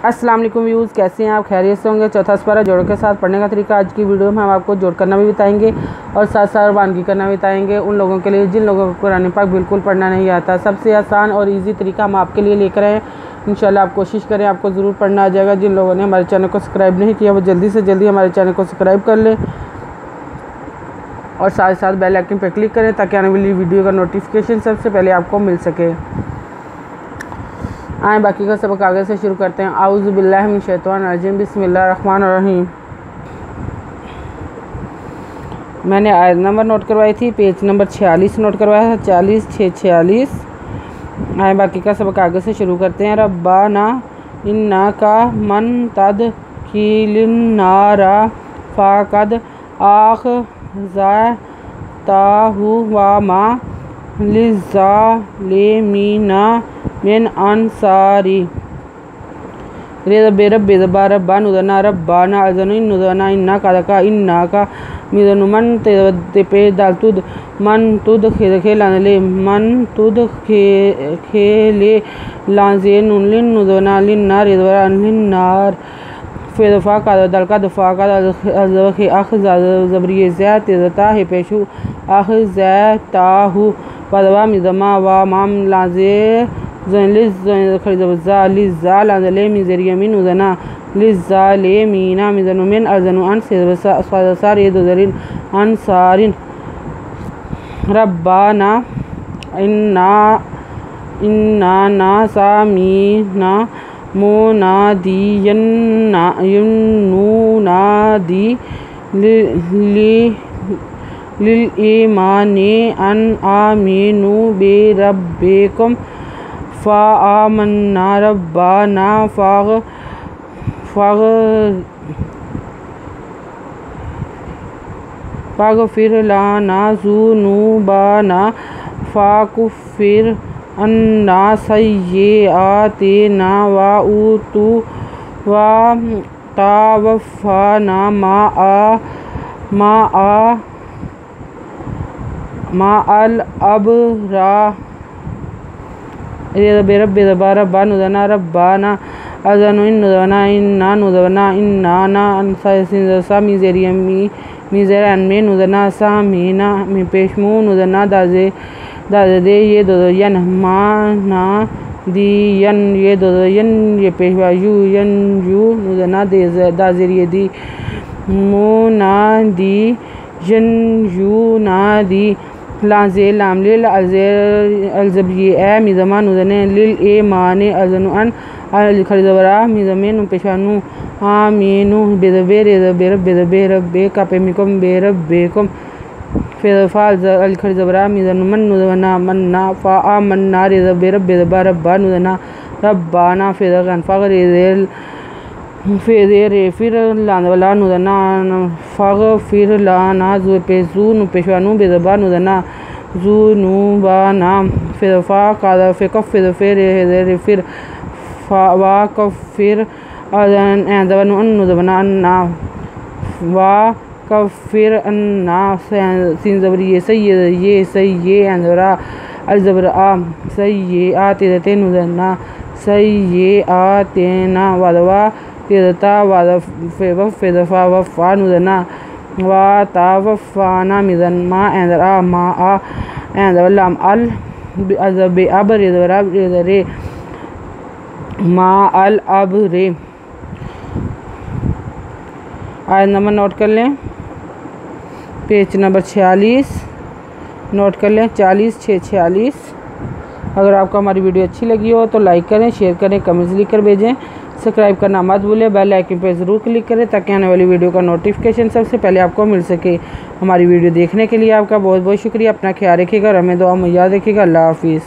अस्सलाम वालेकुम व्यूज़, कैसे हैं आप? खैरियत से होंगे। चौथा सपारा जोड़ के साथ पढ़ने का तरीका आज की वीडियो में हम आपको जोड़ करना भी बताएंगे और साथ साथ वानगी करना भी बताएंगे उन लोगों के लिए जिन लोगों को कुरान पाक बिल्कुल पढ़ना नहीं आता। सबसे आसान और इजी तरीका हम आपके लिए लेकर आए। इंशाल्लाह आप कोशिश करें, आपको ज़रूर पढ़ना आ जाएगा। जिन लोगों ने हमारे चैनल को सब्सक्राइब नहीं किया वो जल्दी से जल्दी हमारे चैनल को सब्सक्राइब कर लें और साथ साथ बेल आइकन पर क्लिक करें ताकि आने वाली वीडियो का नोटिफिकेशन सबसे पहले आपको मिल सके। आए बाकी का सबक आगे से शुरू करते हैं। आऊज़ु बिल्लाहि मिनश शैतानिर रजीम, बिस्मिल्लाहिर रहमानिर रहीम। मैंने आयत नंबर नोट करवाई थी, पेज नंबर 46 नोट करवाया था, 46 आए बाकी का सबक आगे से शुरू करते हैं। रब्बाना इन्नका मन तदखिलिन्नारा फ़क़द अख़ज़ताहु वमा लिज़्ज़ालिमीना मिन अंसारी। रब्बा नुदना रब्बाना अज़नु नुदना इन्ना का इन्ना का मिदनु मन पे दालतुद मन तुद खेलानले मन तुद खेले लांजे नुलिन नुदना लिन्नार इदवरा लिन्नार फ़ा का दल का दफ़ा का अख ज़बरी ज़ै तेज़ता है पेशु अख ज़ैताहु पदवा मिज़मा व माम लाजे लिज़्ज़ा लाज़ले मिज़रियमिन उज़ना लिज़्ज़ालिमीना मिज़नुमिन अज़नु अन सार दुज़रिन अंसारिन। रब्बाना इन्ना सामीना मुनादियन युनादी लिल ईमानी अन आमीनु बिरब्बिकुम फ़आमन्ना रब्बाना फ़ग़फ़िर लना ज़ुनूबना फ़कफ़िर अन्ना सय्यिआतिना व तवफ़्फ़ना मअल अबरार। रब्बा नुदना रब्बाना अज़नु नुदना इन्ना नुदना इन्नाना सा मिज़रअनमे नुदना सामीना में पेशमू नुदना दाज़े ये दोयन माना दियन ये दोयन ये पेशवा यू नुदना दाज़िर दी मुनादी यन यू नादी लाज़े लामले अलज़बी ए मिज़मा नुदने लिल ए माने अज़नु अन खरीदवरा मिज़मेन पेशानु आमीनु बेदबे रब्बे का पेमिकुम बेरब्बेकुम फ़ाल खरीदवरा मिज़नुमन नुदना मन्ना फ़ा मन्ना रेज़बे रब्बा नुदना रब्बाना फ़िज़गन फ़ग़रेज़ेल फिर लानवला नुदना फ़ग़फ़िर लना ज़ुपेज़ू पेशवानु बेज़बा नुदना ज़ुनूबना फ़ा कादा फ़क़फ़िर फिर वाकफ़िर अज़न नुदना अन्ना वाकफ़िर अन्ना सीन ज़बरी ये सही अंदरा अलज़बरा सय्यिआति नुदना सय्यिआतिना वदवा तेज़ता वफ़ा वफ़ा नुदना व तवफ़्फ़ना मिज़नमा अंदरा मा अंदरलाम अल अज़बे अब रेज़रे मा अल अब रे। आयत नंबर नोट कर लें, पेज नंबर 46 नोट कर लें, 46। अगर आपको हमारी वीडियो अच्छी लगी हो तो लाइक करें, शेयर करें, कमेंट्स लिख कर भेजें। सब्सक्राइब करना मत भूलें, बेल आइकन पर ज़रूर क्लिक करें ताकि आने वाली वीडियो का नोटिफिकेशन सबसे पहले आपको मिल सके। हमारी वीडियो देखने के लिए आपका बहुत बहुत शुक्रिया। अपना ख्याल रखिएगा और हमें दुआ में याद रखिएगा। अल्लाह हाफ़िज़।